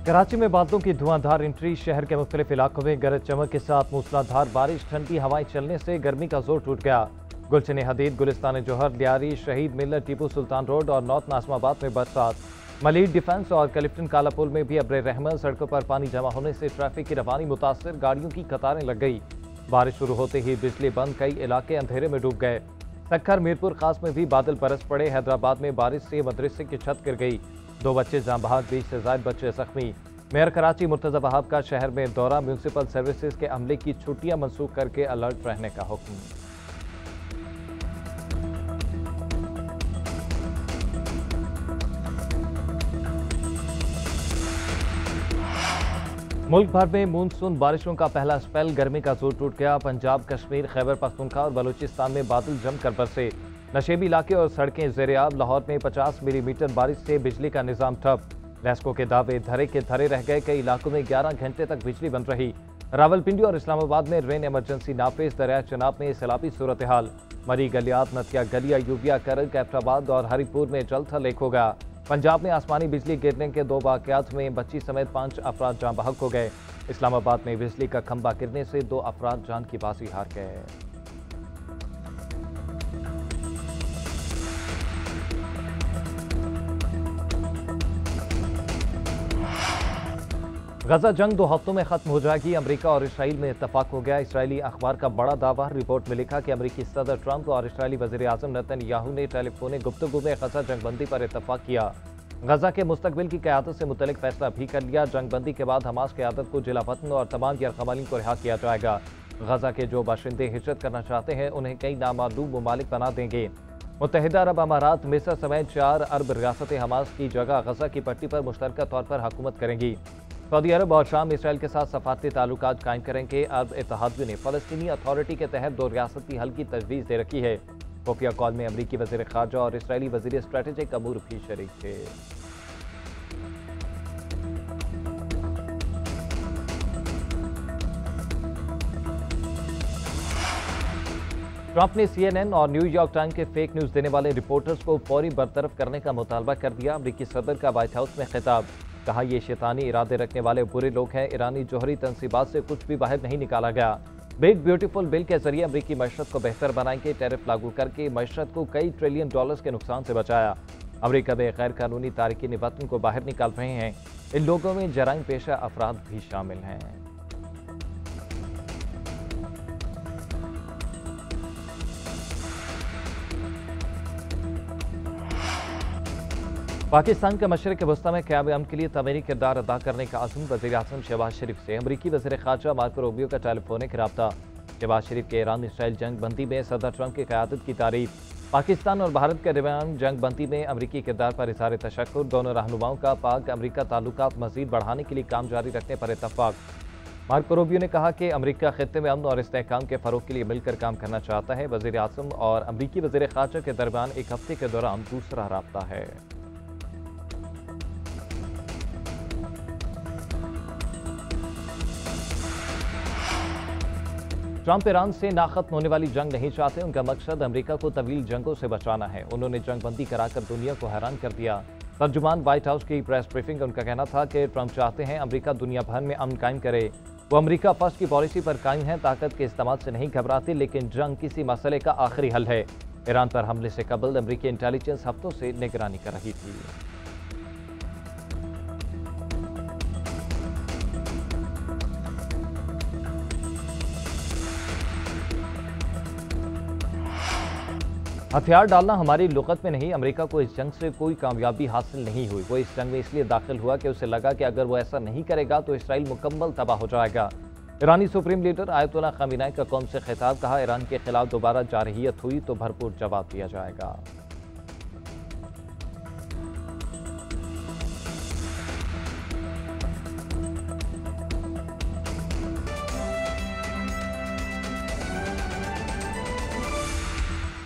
कराची में बादलों की धुआंधार एंट्री। शहर के मुख्तलिफ इलाकों में गरज चमक के साथ मूसलाधार बारिश, ठंडी हवाएं चलने से गर्मी का जोर टूट गया। गुलशन हदीद, गुलिस्तान जोहर, लियारी, शहीद मिलत, टीपू सुल्तान रोड और नॉर्थ नाजमाबाद में बरसात। मलीड डिफेंस और कलिफ्टन कालापुल में भी अब्र रहमत। सड़कों पर पानी जमा होने से ट्रैफिक की रवानी मुतासर, गाड़ियों की कतारें लग गई। बारिश शुरू होते ही बिजली बंद, कई इलाके अंधेरे में डूब गए। सक्खर, मीरपुर खास में भी बादल बरस पड़े। हैदराबाद में बारिश से मदरसे की छत गिर गई, 2 बच्चे जाँ बहक, 20 से ज्यादा बच्चे जख्मी। मेयर कराची मुर्तजा वहाब का शहर में दौरा। म्यूनसिपल सर्विसेज के अमले की छुट्टियां मंसूख करके अलर्ट रहने का हुक्म। मुल्क भर में मानसून बारिशों का पहला स्पेल, गर्मी का जोर टूट गया। पंजाब, कश्मीर, खैबर पख्तूनख्वा और बलूचिस्तान में बादल जमकर बरसे। नशेबी इलाके और सड़कें ज़ेर-ए-आब। लाहौर में 50 मिलीमीटर बारिश से बिजली का निजाम ठप। नेस्को के दावे धरे के धरे रह गए। कई इलाकों में 11 घंटे तक बिजली बंद रही। रावलपिंडी और इस्लामाबाद में रेन इमरजेंसी नाफिज। दरिया चनाब में सैलाबी सूरत हाल। मरी, गलियात, नतिया गलिया, यूबिया, करग, कैफराबाद और हरिपुर में जल थल एक हो गया। पंजाब में आसमानी बिजली गिरने के 2 वाक़यात में बच्ची समेत 5 अफराद जाँ बहक हो गए। इस्लामाबाद में बिजली का खंभा गिरने से 2 अफराद जान की बाजी हार गए। गजा जंग 2 हफ्तों में खत्म हो जाएगी। अमेरिका और इसराइल में इत्तफाक हो गया। इसराइली अखबार का बड़ा दावा। रिपोर्ट में लिखा कि अमेरिकी सदर ट्रंप और इसराइली वज़ीर आज़म नेतन्याहू ने टेलीफोनिक गुफ्तगू में गजा जंगबंदी पर इत्तफाक किया। गजा के मुस्तकबिल की क़यादत से मुतल्लिक फैसला भी कर लिया। जंगबंदी के बाद हमास क़यादत को जिला वतन और तमाम यरगमालीन को रिहा किया जाएगा। गजा के जो बाशिंदे हिजरत करना चाहते हैं उन्हें कई नामालूम ममालिक बना देंगे। मुत्तहिदा अरब अमारात, मिस्र समेत 4 अरब रियासतें हमास की जगह गजा की पट्टी पर मुश्तरका तौर पर हुकूमत करेंगी। सऊदी अरब और शाम इसराइल के साथ सफारती ताल्लुकात कायम करेंगे। अरब इत्तेहादियों ने फ़लस्तीनी अथॉरिटी के तहत 2 रियासती हल की तजवीज़ दे रखी है। खुफिया कॉल में अमरीकी वज़ीर ख़ारजा और इसराइली वज़ीर स्ट्रेटेजिक अमूर भी शरीक थे। ट्रंप ने CNN और न्यूयॉर्क टाइम्स के फेक न्यूज़ देने वाले रिपोर्टर्स को फौरी बरतरफ करने का मुतालबा कर दिया। अमरीकी सदर का व्हाइट हाउस में खिताब, कहा ये शैतानी इरादे रखने वाले बुरे लोग हैं। ईरानी जौहरी तनसीबात से कुछ भी बाहर नहीं निकाला गया। बिग ब्यूटीफुल बिल के जरिए अमरीकी मईशत को बेहतर बनाएंगे। टैरिफ लागू करके मईशत को कई ट्रिलियन डॉलर्स के नुकसान से बचाया। अमरीका में गैर कानूनी तारकीन वतन को बाहर निकाल रहे हैं। इन लोगों में जराइम पेशा अफराद भी शामिल हैं। पाकिस्तान के मशरिक़ वस्ता में क़याम अमन के लिए तमीरी किरदार अदा करने का अज़्म। वज़ीर आज़म शहबाज शरीफ से अमरीकी वज़ीर ख़ारजा मार्को रूबियो का टेलीफोनिक रब्ता। शहबाज शरीफ के ईरान इसराइल जंग बंदी में सदर ट्रंप की क़यादत की तारीफ। पाकिस्तान और भारत के दरमियान जंग बंदी में अमरीकी किरदार पर इज़हार तशक्कुर। दोनों रहनुमाओं का पाक अमरीका ताल्लुकात मज़ीद बढ़ाने के लिए काम जारी रखने पर इत्तफ़ाक। मार्को रूबियो ने कहा कि अमरीका ख़ित्ते में अमन और इस्तेहकाम के फ़रोग़ के लिए मिलकर काम करना चाहता है। वज़ीर आज़म और अमरीकी वज़ीर ख़ारजा के दरमियान 1 हफ़्ते के दौरान दूसरा रब्ता है। ट्रंप ईरान से नाखत्म होने वाली जंग नहीं चाहते। उनका मकसद अमेरिका को तवील जंगों से बचाना है। उन्होंने जंगबंदी कराकर दुनिया को हैरान कर दिया। तर्जुमान व्हाइट हाउस की प्रेस ब्रीफिंग। उनका कहना था कि ट्रंप चाहते हैं अमेरिका दुनिया भर में अमन कायम करे। वो अमेरिका फर्स्ट की पॉलिसी पर कायम है। ताकत के इस्तेमाल से नहीं घबराते, लेकिन जंग किसी मसले का आखिरी हल है। ईरान पर हमले से कबल अमेरिकी इंटेलिजेंस हफ्तों से निगरानी कर रही थी। हथियार डालना हमारी लुगत में नहीं। अमेरिका को इस जंग से कोई कामयाबी हासिल नहीं हुई। वो इस जंग में इसलिए दाखिल हुआ कि उसे लगा कि अगर वो ऐसा नहीं करेगा तो इसराइल मुकम्मल तबाह हो जाएगा। ईरानी सुप्रीम लीडर आयतुल्लाह ख़ामेनी का कौम से खिताब, कहा ईरान के खिलाफ दोबारा जारहियत हुई तो भरपूर जवाब दिया जाएगा।